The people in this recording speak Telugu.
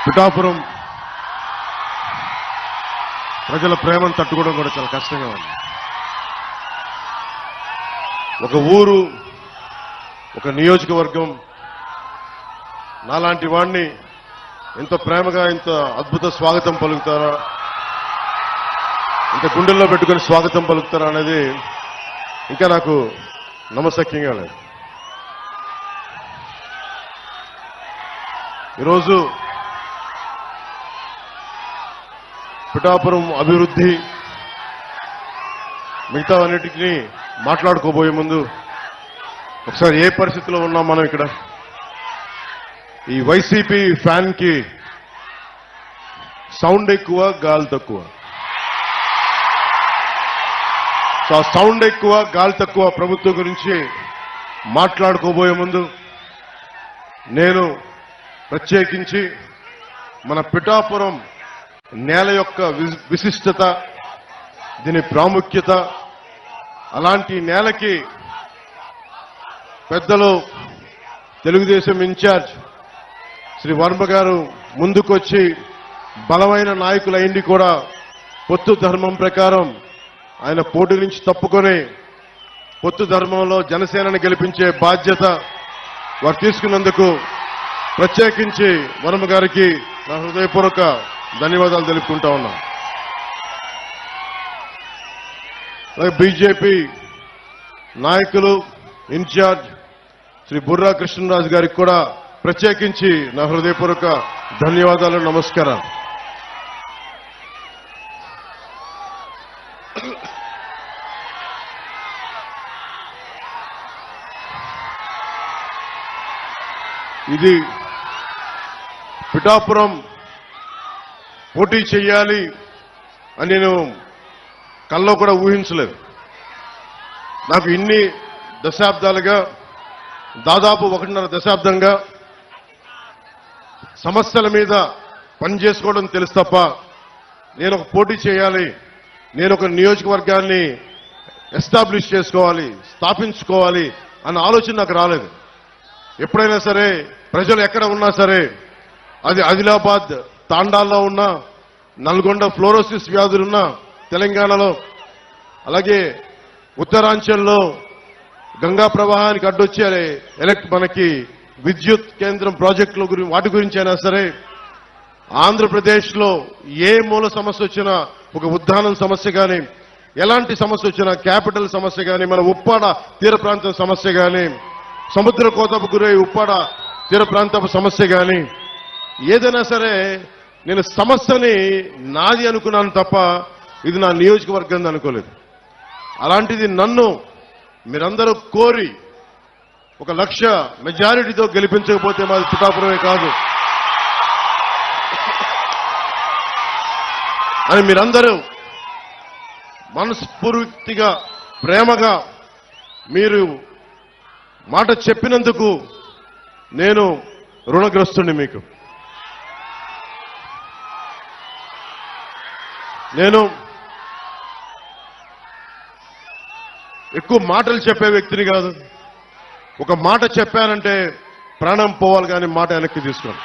పిఠాపురం ప్రజల ప్రేమను తట్టుకోవడం కూడా చాలా కష్టంగా ఉంది. ఒక ఊరు, ఒక నియోజకవర్గం నాలాంటి వాడిని ఎంత ప్రేమగా, ఇంత అద్భుత స్వాగతం పలుకుతారా, ఇంత గుండెల్లో పెట్టుకుని స్వాగతం పలుకుతారా అనేది ఇంకా నాకు నమ్మశక్యంగా లేదు. ఈరోజు పిఠాపురం అభివృద్ధి మిగతా అన్నిటికీ మాట్లాడుకోబోయే ముందు ఒకసారి ఏ పరిస్థితిలో ఉన్నాం మనం ఇక్కడ. ఈ వైసీపీ ఫ్యాన్ కి సౌండ్ ఎక్కువ, గాలి తక్కువ. సో ఆ సౌండ్ ఎక్కువ, గాలి తక్కువ ప్రభుత్వం గురించి మాట్లాడుకోబోయే ముందు నేను ప్రత్యేకించి మన పిఠాపురం నేల యొక్క విశిష్టత, దీని ప్రాముఖ్యత, అలాంటి నేలకి పెద్దలు తెలుగుదేశం ఇన్ఛార్జ్ శ్రీ వర్మ గారు ముందుకొచ్చి బలమైన నాయకులైంది కూడా పొత్తు ధర్మం ప్రకారం ఆయన పోటీ నుంచి తప్పుకొని పొత్తు ధర్మంలో జనసేనని గెలిపించే బాధ్యత వారు తీసుకున్నందుకు ప్రత్యేకించి వర్మ గారికి నా హృదయపూర్వక ధన్యవాదాలు తెలుపుకుంటా ఉన్నా. బీజేపీ నాయకులు ఇన్ఛార్జ్ శ్రీ బుర్రా కృష్ణరాజు గారికి కూడా ప్రత్యేకించి నా హృదయపూర్వక ధన్యవాదాలు, నమస్కారాలు. ఇది పిఠాపురం పోటీ చేయాలి అని నేను కల్లో కూడా ఊహించలేదు. నాకు ఇన్ని దశాబ్దాలుగా, దాదాపు 1.5 దశాబ్దంగా సమస్యల మీద పనిచేసుకోవడం తెలుసు తప్ప నేను ఒక పోటీ చేయాలి, నేను ఒక నియోజకవర్గాన్ని ఎస్టాబ్లిష్ చేసుకోవాలి, స్థాపించుకోవాలి అన్న ఆలోచన నాకు రాలేదు. ఎప్పుడైనా సరే ప్రజలు ఎక్కడ ఉన్నా సరే, అది ఆదిలాబాద్ తాండాల్లో ఉన్న, నల్గొండ ఫ్లోరోసిస్ వ్యాధులున్న తెలంగాణలో, అలాగే ఉత్తరాంచల్లో గంగా ప్రవాహానికి అడ్డొచ్చే మనకి విద్యుత్ కేంద్రం ప్రాజెక్టుల గురించి, వాటి గురించి అయినా సరే, ఆంధ్రప్రదేశ్లో ఏ మూల సమస్య వచ్చినా, ఒక ఉద్దానం సమస్య కానీ, ఎలాంటి సమస్య వచ్చినా, క్యాపిటల్ సమస్య కానీ, మన ఉప్పాడ తీర ప్రాంతం సమస్య కానీ, సముద్ర కోతకు గురై ఉప్పాడ తీర ప్రాంతపు సమస్య కానీ, ఏదైనా సరే నేను సమస్యని నాది అనుకున్నాను తప్ప ఇది నా నియోజకవర్గం అనుకోలేదు. అలాంటిది నన్ను మీరందరూ కోరి 1 లక్ష మెజారిటీతో గెలిపించకపోతే మాది పిఠాపురమే కాదు అని మీరందరూ మనస్ఫూర్తిగా, ప్రేమగా మీరు మాట చెప్పినందుకు నేను రుణగ్రస్తుని. మీకు నేను ఎక్కువ మాటలు చెప్పే వ్యక్తిని కాదు. ఒక మాట చెప్పానంటే ప్రాణం పోవాలి కానీ మాట వెనక్కి తీసుకోను.